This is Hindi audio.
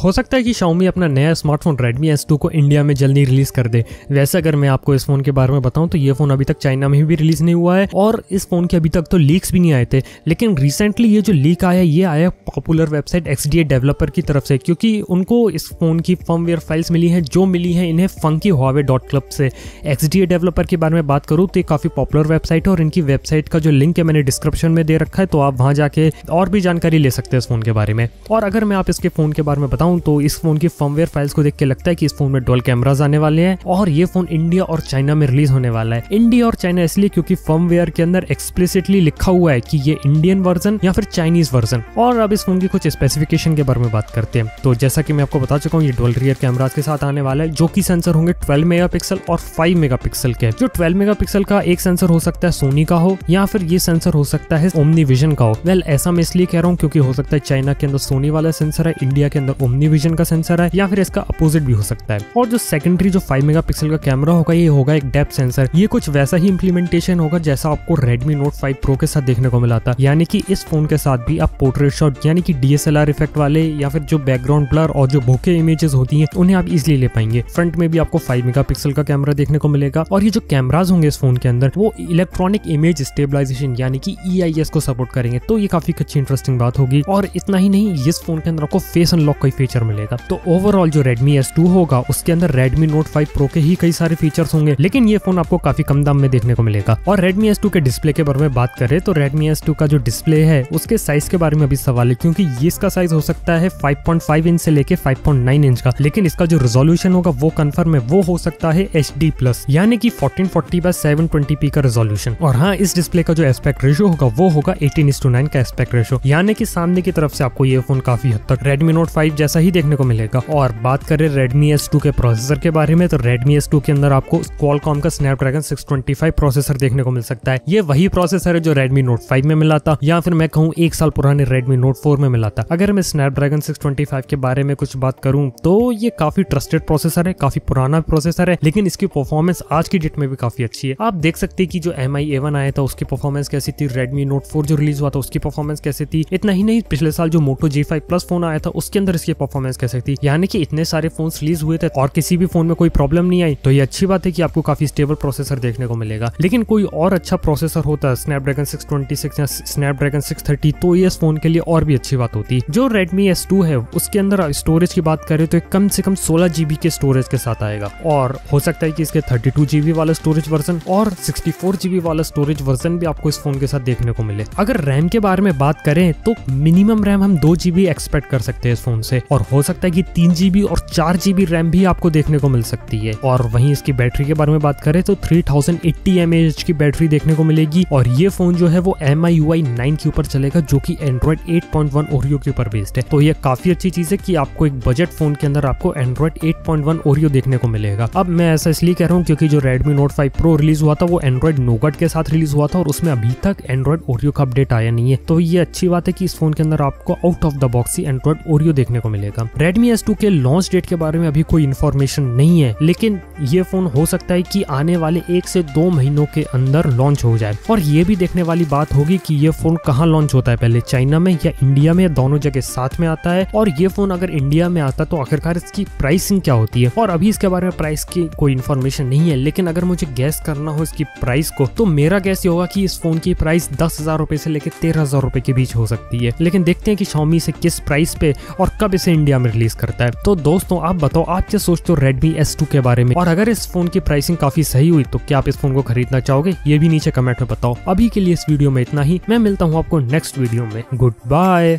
हो सकता है कि Xiaomi अपना नया स्मार्टफोन Redmi S2 को इंडिया में जल्दी रिलीज कर दे। वैसे अगर मैं आपको इस फोन के बारे में बताऊं तो ये फोन अभी तक चाइना में भी रिलीज नहीं हुआ है और इस फोन के अभी तक तो लीक्स भी नहीं आए थे। लेकिन रिसेंटली ये जो लीक आया ये आया पॉपुलर वेबसाइट XDA डेवलपर की तरफ से, क्योंकि उनको इस फोन की फर्मवेयर फाइल्स मिली हैं जो मिली हैं इन्हें funkyhuawei.club से। XDA डेवलपर के बारे में बात करूं तो ये काफी पॉपुलर वेबसाइट है और इनकी वेबसाइट का जो लिंक है मैंने डिस्क्रिप्शन में दे रखा है, तो आप वहां जाके और भी जानकारी ले सकते हैं इस फोन के बारे में। और अगर मैं आप इसके फोन के बारे में बताऊं तो इस फोन की फर्मवेयर फाइल्स को देख के लगता है कि इस फोन में डुअल कैमरास आने वाले हैं और ये फोन इंडिया और चाइना में रिलीज होने वाला है। इंडिया और चाइना इसलिए क्योंकि फर्मवेयर के अंदर एक्सप्लिसिटली लिखा हुआ है कि ये इंडियन वर्जन या फिर चाइनीज वर्जन। और अब इस फोन की कुछ स्पेसिफिकेशन के बारे में बात करते हैं। तो जैसा कि मैं आपको बता चुका हूँ ये डुअल रियर कैमरास के साथ आने वाला है, जो कि सेंसर होंगे 12 मेगापिक्सल और 5 मेगापिक्सल के। जो 12 मेगापिक्सल का एक सेंसर हो सकता है सोनी का हो या फिर ये सेंसर हो सकता है ओमनी विजन का हो। वेल ऐसा मैं इसलिए कह रहा हूँ क्योंकि हो सकता है चाइना के अंदर सोनी वाला सेंसर है, इंडिया के अंदर ओमनी विजन का सेंसर है, या फिर इसका अपोजिट भी हो सकता है। और जो सेकेंडरी जो 5 मेगापिक्सल का कैमरा होगा ये होगा एक डेप्थ सेंसर। ये कुछ वैसा ही इंप्लीमेंटेशन होगा जैसा आपको Redmi Note 5 Pro के साथ देखने को मिला था, यानी कि इस फोन के साथ भी आप पोर्ट्रेट शॉट यानी कि DSLR इफेक्ट वाले या फिर जो बैकग्राउंड ब्लर और जो बोके इमेजेस होती हैं उन्हें आप इजीली ले पाएंगे। फ्रंट में भी आपको 5 मेगापिक्सल का कैमरा देखने को मिलेगा और ये जो कैमरास होंगे इस फोन के अंदर वो इलेक्ट्रॉनिक इमेज स्टेबलाइजेशन यानी कि EIS को सपोर्ट करेंगे, तो ये काफी अच्छी इंटरेस्टिंग बात होगी। और इतना ही नहीं, इस फोन के अंदर आपको फेस अनलॉक का फीचर मिलेगा। तो ओवरऑल जो Redmi S2 होगा उसके अंदर Redmi Note 5 Pro के ही कई सारे फीचर्स होंगे, लेकिन ये फोन आपको काफी कम दाम में देखने को मिलेगा। और Redmi S2 के डिस्प्ले के बारे में बात करें तो Redmi S2 का जो डिस्प्ले है उसके साइज के बारे में अभी सवाल है, क्योंकि ये इसका साइज हो सकता है 5.5 इंच से लेके 5.9 इंच का, लेकिन इसका जो रेजोल्यूशन होगा वो कंफर्म है, वो हो सकता है HD+ यानी कि 1440x720p का रेजोल्यूशन। और हाँ, इस डिस्प्ले का जो एस्पेक्ट रेशियो होगा वो होगा 18:9 का एस्पेक्ट रेशियो, यानी कि सामने की तरफ से आपको ये फोन काफी हद तक Redmi Note 5 जैसा ही देखने को मिलेगा। और बात करें Redmi S2 के प्रोसेसर के बारे में तो Redmi S2 के अंदर आपको Qualcomm का Snapdragon 625 प्रोसेसर देखने को मिल सकता है। ये वही प्रोसेसर है जो Redmi Note 5 में मिला था, या फिर मैं कहूँ 1 साल पुराने Redmi Note 4 में मिला था। अगर मैं Snapdragon 625 के बारे में कुछ बात करूं तो ये काफी ट्रस्टेड प्रोसेसर है, काफी पुराना प्रोसेसर है, लेकिन इसकी परफॉर्मेंस आज की डेट में भी काफी अच्छी है। आप देख सकते हैं कि जो MI A1 आया था उसकी परफॉर्मेंस कैसी थी, Redmi Note 4 जो रिलीज हुआ था उसकी परफॉर्मेंस कैसी थी। इतना ही नहीं, पिछले साल जो Moto G5 Plus फोन आया था उसके अंदर इसकी परफॉर्मेंस कैसी थी। यानी कि इतने सारे फोन रिलीज हुए थे और किसी भी फोन में कोई प्रॉब्लम नहीं आई, तो ये अच्छी बात है कि आपको काफी स्टेबल प्रोसेसर देखने को मिलेगा। लेकिन कोई और अच्छा प्रोसेसर होता Snapdragon 626 या Snapdragon 630 तो ये इस फोन के लिए और भी अच्छी बात होती। जो Redmi S2 है उसके अंदर स्टोरेज की बात करें तो कम से कम 16 GB के स्टोरेज के साथ आएगा, और हो सकता है कि इसके 32 GB वाला स्टोरेज वर्जन और 64 GB वाला स्टोरेज वर्जन भी आपको इस फोन के साथ देखने को मिले। अगर रैम के बारे में बात करें तो मिनिमम रैम हम 2 GB एक्सपेक्ट कर सकते हैं इस फोन से, और हो सकता है कि 3 GB और 4 GB रैम भी आपको देखने को मिल सकती है। और वहीं इसकी बैटरी के बारे में बात करें तो 3080 mAh की बैटरी देखने को मिलेगी, और ये फोन जो है वो MIUI 9 के ऊपर चलेगा जो कि Android 8.1 Oreo के ऊपर बेस्ड है। तो ये काफी अच्छी चीज है कि आपको एक बजट फोन के अंदर आपको Android 8.1 Oreo देखने को मिलेगा। अब मैं ऐसा इसलिए कह रहा हूँ क्योंकि जो Redmi Note 5 Pro रिलीज हुआ था वो Android Nougat के साथ रिलीज हुआ था और उसमें अभी तक Android Oreo का अपडेट आया नहीं है। तो ये अच्छी बात है कि इस फोन के अंदर आपको out of the box he Android Oreo देखने को मिलेगा। Redmi S2 के लॉन्च डेट के बारे में अभी कोई इन्फॉर्मेशन नहीं है, लेकिन ये फोन हो सकता है कि आने वाले 1 से 2 महीनों के अंदर लॉन्च हो जाए। और ये भी देखने वाली बात होगी कि ये फोन कहाँ लॉन्च होता है, पहले चाइना में या इंडिया में, दोनों जगह साथ में आता है। और ये फोन अगर इंडिया में आता तो आखिरकार इसकी प्राइसिंग क्या होती है, और अभी इसके बारे में प्राइस की कोई इन्फॉर्मेशन नहीं है। लेकिन अगर मुझे गैस करना हो इसकी प्राइस को तो मेरा गैस ये होगा कि इस फोन की प्राइस 10,000 रुपए से लेकर 13,000 रुपए के बीच हो सकती है। लेकिन देखते हैं कि Xiaomi से किस प्राइस पे और कब इसे इंडिया में रिलीज करता है। तो दोस्तों आप बताओ आप क्या सोचते हो Redmi S2 के बारे में, और अगर इस फोन की प्राइसिंग काफी सही हुई तो क्या आप इस फोन को खरीदना चाहोगे, ये भी नीचे कमेंट में बताओ। अभी के लिए इस वीडियो में इतना ही, मैं मिलता हूँ आपको नेक्स्ट वीडियो में। Good bye.